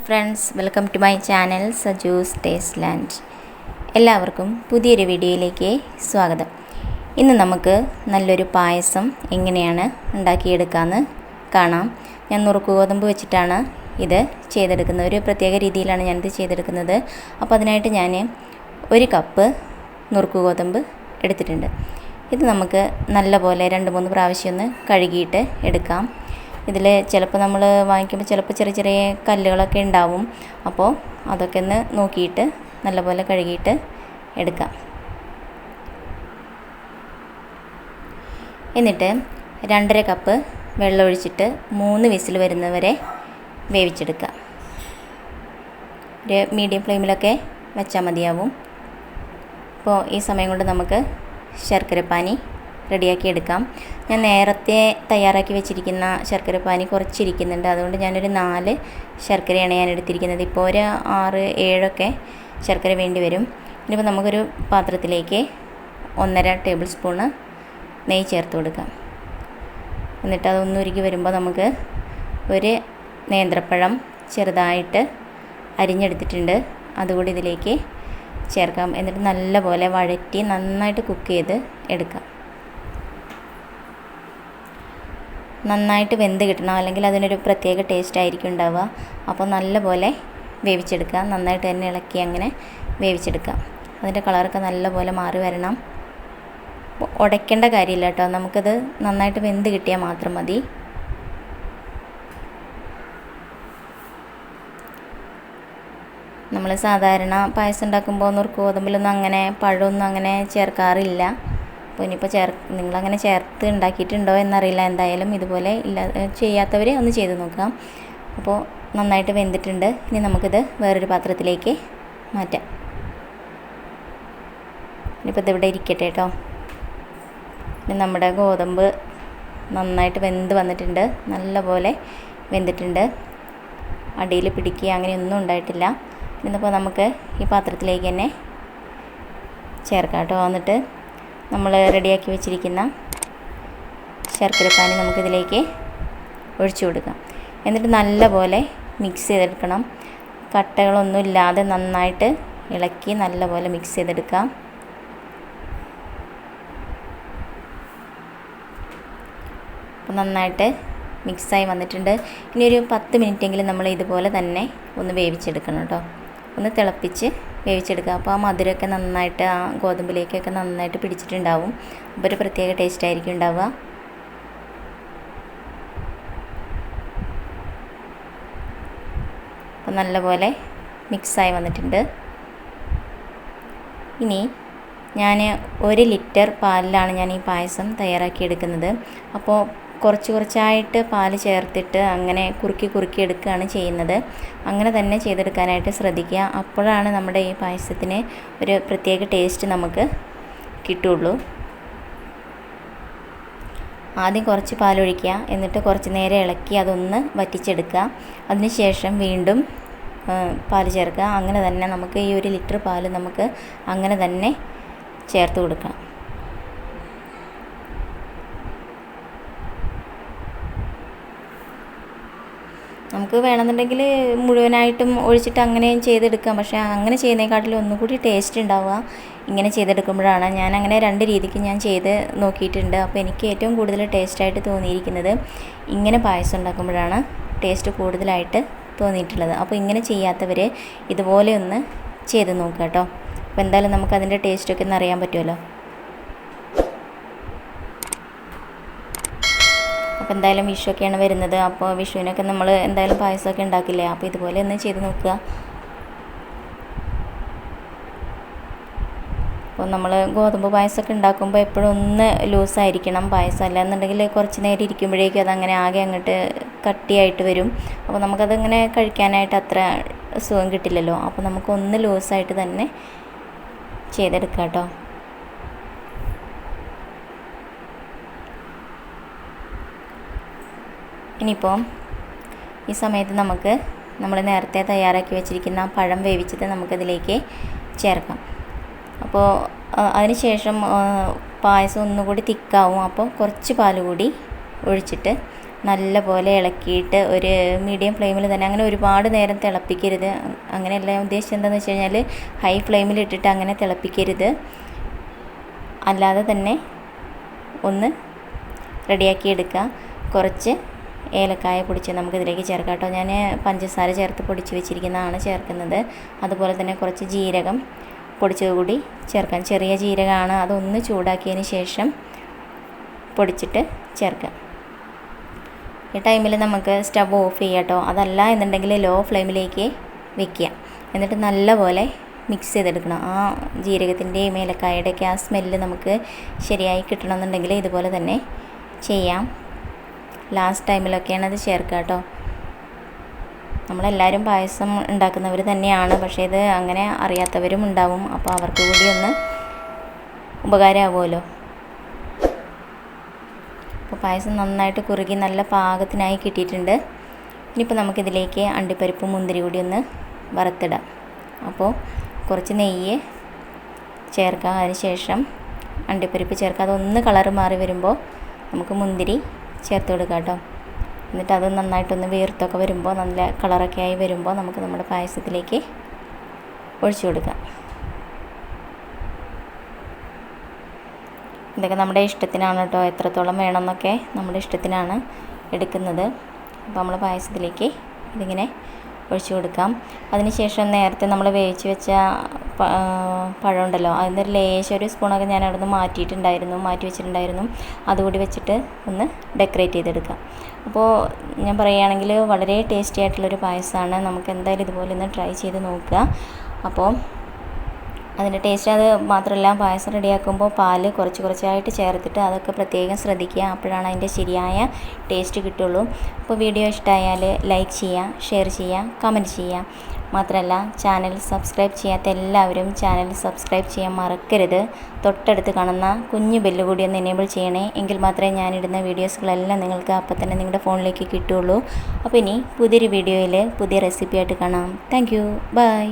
Friends, welcome to my channel SajuS TastelanD. എല്ലാവർക്കും പുതിയൊരു വീഡിയോയിലേക്ക് സ്വാഗതം. ഇന്ന് നമുക്ക് നല്ലൊരു പായസം എങ്ങനെയാണ് ഉണ്ടാക്കിയെടുക്കാമെന്ന് കാണാം. ഞാൻ നുറുക്ക് ഗോതമ്പ് വെച്ചിട്ടാണ് ഇത് ചെയ്തെടുക്കുന്നത്. ഒരു പ്രത്യേക രീതിയിലാണ് ഞാനിത് ചെയ്തെടുക്കുന്നത്. അപ്പോൾ അതിനായിട്ട് ഞാൻ 1 കപ്പ് നുറുക്ക് ഗോതമ്പ് എടുത്തിട്ടുണ്ട്. ഇത് നമുക്ക് നല്ലപോലെ 2-3 പ്രാവശ്യം ഒന്ന് കഴുകിയിട്ട് എടുക്കാം. ഇതിൽ ചിലപ്പോൾ നമ്മൾ വാങ്ങിക്കുമ്പോൾ ചിലപ്പോൾ ചെറിയ ചെറിയ കല്ലുകളൊക്കെ ഉണ്ടാവും. അപ്പോൾ അതൊക്കെ ഒന്ന് നോക്കിയിട്ട് നല്ലപോലെ കഴുകിയിട്ട് എടുക്കാം. എന്നിട്ട് 2.5 കപ്പ് വെള്ളം ഒഴിച്ചിട്ട് 3 വിസിൽ വരുന്നവരെ വേവിച്ചെടുക്കാം. ഒരു മീഡിയം ഫ്ലെയിമിലൊക്കെ വെച്ചാൽ മതിയാവും. അപ്പോൾ ഈ സമയം കൊണ്ട് നമുക്ക് ശർക്കരപ്പാനി റെഡിയാക്കി എടുക്കാം. ഞാൻ നേരത്തെ തയ്യാറാക്കി വെച്ചിരിക്കുന്ന ശർക്കരപ്പാനി കുറച്ചിരിക്കുന്നുണ്ട്. അതുകൊണ്ട് ഞാനൊരു 4 ശർക്കരയാണ് ഞാൻ എടുത്തിരിക്കുന്നത്. ഇപ്പോൾ ഒരു 6-7 ശർക്കര വേണ്ടി വരും. ഇനിയിപ്പോൾ നമുക്കൊരു പാത്രത്തിലേക്ക് 1.5 ടേബിൾ സ്പൂണ് നെയ്യ് ചേർത്ത് കൊടുക്കാം. എന്നിട്ട് അതൊന്ന് ഉരുകി വരുമ്പോൾ നമുക്ക് ഒരു നേന്ത്രപ്പഴം ചെറുതായിട്ട് അരിഞ്ഞെടുത്തിട്ടുണ്ട്, അതുകൂടി ഇതിലേക്ക് ചേർക്കാം. എന്നിട്ട് നല്ലപോലെ വഴറ്റി നന്നായിട്ട് കുക്ക് ചെയ്ത് എടുക്കാം. നന്നായിട്ട് വെന്ത് കിട്ടണം, അല്ലെങ്കിൽ അതിനൊരു പ്രത്യേക ടേസ്റ്റ് ആയിരിക്കും ഉണ്ടാവുക. അപ്പോൾ നല്ലപോലെ വേവിച്ചെടുക്കുക. നന്നായിട്ട് തന്നെ ഇളക്കി അങ്ങനെ വേവിച്ചെടുക്കാം. അതിൻ്റെ കളറൊക്കെ നല്ലപോലെ മാറി വരണം. ഉടയ്ക്കേണ്ട കാര്യമില്ല കേട്ടോ, നമുക്കത് നന്നായിട്ട് വെന്ത് കിട്ടിയാൽ മാത്രം മതി. നമ്മൾ സാധാരണ പായസം ഉണ്ടാക്കുമ്പോൾ നുറുക്ക് ഗോതമ്പിലൊന്നും അങ്ങനെ പഴമൊന്നും അങ്ങനെ ചേർക്കാറില്ല. അപ്പോൾ ഇനിയിപ്പോൾ നിങ്ങളങ്ങനെ ചേർത്ത് ഉണ്ടാക്കിയിട്ടുണ്ടോ എന്നറിയില്ല. എന്തായാലും ഇതുപോലെ ചെയ്യാത്തവർ ഒന്ന് ചെയ്ത് നോക്കാം. അപ്പോൾ നന്നായിട്ട് വെന്തിട്ടുണ്ട്. ഇനി നമുക്കിത് വേറൊരു പാത്രത്തിലേക്ക് മാറ്റാം. ഇനിയിപ്പോൾ ഇതിവിടെ ഇരിക്കട്ടെ കേട്ടോ. ഇനി നമ്മുടെ ഗോതമ്പ് നന്നായിട്ട് വെന്ത് വന്നിട്ടുണ്ട്, നല്ലപോലെ വെന്തിട്ടുണ്ട്. അടിയിൽ പിടിക്കുക അങ്ങനെയൊന്നും ഉണ്ടായിട്ടില്ല. ഇന്നിപ്പോൾ നമുക്ക് ഈ പാത്രത്തിലേക്ക് തന്നെ ചേർക്കാം കേട്ടോ. എന്നിട്ട് നമ്മൾ റെഡിയാക്കി വെച്ചിരിക്കുന്ന ശർക്കരപ്പാനി നമുക്കിതിലേക്ക് ഒഴിച്ചു കൊടുക്കാം. എന്നിട്ട് നല്ലപോലെ മിക്സ് ചെയ്തെടുക്കണം. കട്ടകളൊന്നും ഇല്ലാതെ നന്നായിട്ട് ഇളക്കി നല്ലപോലെ മിക്സ് ചെയ്തെടുക്കാം. അപ്പോൾ നന്നായിട്ട് മിക്സായി വന്നിട്ടുണ്ട്. ഇനി ഒരു 10 മിനിറ്റെങ്കിലും നമ്മൾ ഇതുപോലെ തന്നെ ഒന്ന് വേവിച്ചെടുക്കണം കേട്ടോ. ഒന്ന് തിളപ്പിച്ച് വേവിച്ചെടുക്കുക. അപ്പോൾ ആ മധുരമൊക്കെ നന്നായിട്ട് ആ ഗോതമ്പിലേക്കൊക്കെ നന്നായിട്ട് പിടിച്ചിട്ടുണ്ടാവും. അപ്പോൾ ഒരു പ്രത്യേക ടേസ്റ്റ് ആയിരിക്കും ഉണ്ടാവുക. അപ്പോൾ നല്ലപോലെ മിക്സായി വന്നിട്ടുണ്ട്. ഇനി ഞാൻ 1 ലിറ്റർ പാലിലാണ് ഞാൻ ഈ പായസം തയ്യാറാക്കി എടുക്കുന്നത്. അപ്പോൾ കുറച്ചായിട്ട് പാല് ചേർത്തിട്ട് അങ്ങനെ കുറുക്കി എടുക്കുകയാണ് ചെയ്യുന്നത്. അങ്ങനെ തന്നെ ചെയ്തെടുക്കാനായിട്ട് ശ്രദ്ധിക്കുക. അപ്പോഴാണ് നമ്മുടെ ഈ പായസത്തിന് ഒരു പ്രത്യേക ടേസ്റ്റ് നമുക്ക് കിട്ടുള്ളൂ. ആദ്യം കുറച്ച് പാലൊഴിക്കുക, എന്നിട്ട് കുറച്ച് നേരം ഇളക്കി അതൊന്ന് വറ്റിച്ചെടുക്കുക. അതിനുശേഷം വീണ്ടും പാല് ചേർക്കുക. അങ്ങനെ തന്നെ നമുക്ക് ഈ 1 ലിറ്റർ പാല് നമുക്ക് അങ്ങനെ തന്നെ ചേർത്ത് കൊടുക്കാം. നമുക്ക് വേണമെന്നുണ്ടെങ്കിൽ മുഴുവനായിട്ടും ഒഴിച്ചിട്ട് അങ്ങനെയും ചെയ്തെടുക്കാം. പക്ഷേ അങ്ങനെ ചെയ്യുന്നതിനെക്കാട്ടിലും ഒന്നുകൂടി ടേസ്റ്റ് ഉണ്ടാവുക ഇങ്ങനെ ചെയ്തെടുക്കുമ്പോഴാണ്. ഞാൻ അങ്ങനെ 2 രീതിക്ക് ഞാൻ ചെയ്ത് നോക്കിയിട്ടുണ്ട്. അപ്പോൾ എനിക്ക് ഏറ്റവും കൂടുതൽ ടേസ്റ്റായിട്ട് തോന്നിയിരിക്കുന്നത് ഇങ്ങനെ പായസം ഉണ്ടാക്കുമ്പോഴാണ് ടേസ്റ്റ് കൂടുതലായിട്ട് തോന്നിയിട്ടുള്ളത്. അപ്പോൾ ഇങ്ങനെ ചെയ്യാത്തവർ ഇതുപോലെ ഒന്ന് ചെയ്ത് നോക്കുക കേട്ടോ. അപ്പോൾ എന്തായാലും നമുക്കതിൻ്റെ ടേസ്റ്റൊക്കെ ഒന്ന് അറിയാൻ പറ്റുമല്ലോ. അപ്പോൾ എന്തായാലും വിഷുവൊക്കെയാണ് വരുന്നത്. അപ്പോൾ വിഷുവിനൊക്കെ നമ്മൾ എന്തായാലും പായസമൊക്കെ ഉണ്ടാക്കില്ലേ. അപ്പോൾ ഇതുപോലെ ഒന്ന് ചെയ്ത് നോക്കുക. അപ്പോൾ നമ്മൾ ഗോതമ്പ് പായസമൊക്കെ ഉണ്ടാക്കുമ്പോൾ എപ്പോഴും ഒന്ന് ലൂസായിരിക്കണം പായസം. അല്ലാന്നുണ്ടെങ്കിൽ കുറച്ച് നേരം ഇരിക്കുമ്പോഴേക്കും അതങ്ങനെ ആകെ അങ്ങോട്ട് കട്ടിയായിട്ട് വരും. അപ്പോൾ നമുക്കതങ്ങനെ കഴിക്കാനായിട്ട് അത്ര സുഖം കിട്ടില്ലല്ലോ. അപ്പോൾ നമുക്കൊന്ന് ലൂസായിട്ട് തന്നെ ചെയ്തെടുക്കാം കേട്ടോ. ഇനിയിപ്പോൾ ഈ സമയത്ത് നമ്മൾ നേരത്തെ തയ്യാറാക്കി വെച്ചിരിക്കുന്ന പഴം വേവിച്ചത് നമുക്കതിലേക്ക് ചേർക്കാം. അപ്പോൾ അതിന് ശേഷം പായസം ഒന്നുകൂടി തിക്കാവും. അപ്പോൾ കുറച്ച് പാൽ കൂടി ഒഴിച്ചിട്ട് നല്ല പോലെ ഇളക്കിയിട്ട് ഒരു മീഡിയം ഫ്ലെയിമിൽ തന്നെ, അങ്ങനെ ഒരുപാട് നേരം തിളപ്പിക്കരുത്. അങ്ങനെയല്ല ഉദ്ദേശിച്ചത് എന്താണെന്ന് വെച്ച് കഴിഞ്ഞാൽ ഹൈ ഫ്ലെയിമിലിട്ടിട്ട് അങ്ങനെ തിളപ്പിക്കരുത്. അല്ലാതെ തന്നെ ഒന്ന് റെഡിയാക്കി എടുക്കുക. കുറച്ച് ഏലക്കായ പൊടിച്ച് നമുക്കിതിലേക്ക് ചേർക്കാം കേട്ടോ. ഞാൻ പഞ്ചസാര ചേർത്ത് പൊടിച്ച് വെച്ചിരിക്കുന്നതാണ് ചേർക്കുന്നത്. അതുപോലെ തന്നെ കുറച്ച് ജീരകം പൊടിച്ചത് കൂടി ചേർക്കാം. ചെറിയ ജീരകമാണ്, അതൊന്ന് ചൂടാക്കിയതിന് ശേഷം പൊടിച്ചിട്ട് ചേർക്കാം. ഈ ടൈമിൽ നമുക്ക് സ്റ്റവ് ഓഫ് ചെയ്യാം കേട്ടോ. അതല്ല എന്നുണ്ടെങ്കിൽ ലോ ഫ്ലെയിമിലേക്ക് വെക്കുക. എന്നിട്ട് നല്ലപോലെ മിക്സ് ചെയ്തെടുക്കണം. ആ ജീരകത്തിൻ്റെയും ഏലക്കായുടെയൊക്കെ ആ സ്മെല്ല് നമുക്ക് ശരിയായി കിട്ടണമെന്നുണ്ടെങ്കിൽ ഇതുപോലെ തന്നെ ചെയ്യാം. ലാസ്റ്റ് ടൈമിലൊക്കെയാണ് അത് ചേർക്കുക കേട്ടോ. നമ്മളെല്ലാവരും പായസം ഉണ്ടാക്കുന്നവർ തന്നെയാണ്, പക്ഷേ ഇത് അങ്ങനെ അറിയാത്തവരും ഉണ്ടാവും. അപ്പോൾ അവർക്ക് കൂടി ഒന്ന് ഉപകാരമാവുമല്ലോ. അപ്പോൾ പായസം നന്നായിട്ട് കുറുകി നല്ല പാകത്തിനായി കിട്ടിയിട്ടുണ്ട്. ഇനിയിപ്പോൾ നമുക്കിതിലേക്ക് അണ്ടിപ്പരിപ്പ് മുന്തിരി കൂടി ഒന്ന് വറുത്തിടാം. അപ്പോൾ കുറച്ച് നെയ്യ് ചേർക്കാം. അതിന് ശേഷം അണ്ടിപ്പരിപ്പ് ചേർക്കാം. അതൊന്ന് കളറ് മാറി വരുമ്പോൾ നമുക്ക് മുന്തിരി ചേർത്ത് കൊടുക്കാം കേട്ടോ. എന്നിട്ട് അത് നന്നായിട്ടൊന്ന് വീർത്തൊക്കെ വരുമ്പോൾ, നല്ല കളറൊക്കെ ആയി വരുമ്പോൾ നമുക്ക് നമ്മുടെ പായസത്തിലേക്ക് ഒഴിച്ചു കൊടുക്കാം. ഇതൊക്കെ നമ്മുടെ ഇഷ്ടത്തിനാണ് കേട്ടോ. എത്രത്തോളം വേണമെന്നൊക്കെ നമ്മുടെ ഇഷ്ടത്തിനാണ് എടുക്കുന്നത്. അപ്പോൾ നമ്മൾ പായസത്തിലേക്ക് ഇതിങ്ങനെ ഒഴിച്ചു കൊടുക്കാം. അതിനുശേഷം നേരത്തെ നമ്മൾ വേവിച്ച് വെച്ച പഴം ഉണ്ടല്ലോ, അതിൻ്റെ ഒരു ലേശം ഒരു സ്പൂണൊക്കെ ഞാൻ അവിടെ നിന്ന് മാറ്റി വെച്ചിട്ടുണ്ടായിരുന്നു. അതുകൂടി വെച്ചിട്ട് ഒന്ന് ഡെക്കറേറ്റ് ചെയ്തെടുക്കാം. അപ്പോൾ ഞാൻ പറയുകയാണെങ്കിൽ വളരെ ടേസ്റ്റി ആയിട്ടുള്ളൊരു പായസമാണ്. നമുക്ക് എന്തായാലും ഇതുപോലെ ഒന്ന് ട്രൈ ചെയ്ത് നോക്കുക. അപ്പോൾ അതിൻ്റെ ടേസ്റ്റ്, അത് മാത്രമല്ല പായസം റെഡിയാക്കുമ്പോൾ പാല് കുറച്ചായിട്ട് ചേർത്തിട്ട് അതൊക്കെ പ്രത്യേകം ശ്രദ്ധിക്കുക. അപ്പോഴാണ് അതിൻ്റെ ശരിയായ ടേസ്റ്റ് കിട്ടുള്ളൂ. അപ്പോൾ വീഡിയോ ഇഷ്ടമായാൽ ലൈക്ക് ചെയ്യുക, ഷെയർ ചെയ്യുക, കമൻറ്റ് ചെയ്യുക. മാത്രമല്ല ചാനൽ സബ്സ്ക്രൈബ് ചെയ്യാത്ത എല്ലാവരും ചാനൽ സബ്സ്ക്രൈബ് ചെയ്യാൻ മറക്കരുത്. തൊട്ടടുത്ത് കാണുന്ന കുഞ്ഞു ബെല്ല് കൂടി ഒന്ന് എനേബിൾ ചെയ്യണേ. എങ്കിൽ മാത്രമേ ഞാനിടുന്ന വീഡിയോസുകളെല്ലാം നിങ്ങൾക്ക് അപ്പം തന്നെ നിങ്ങളുടെ ഫോണിലേക്ക് കിട്ടുള്ളൂ. അപ്പോൾ ഇനി പുതിയൊരു വീഡിയോയിൽ പുതിയ റെസിപ്പിയായിട്ട് കാണാം. Thank you. ബൈ.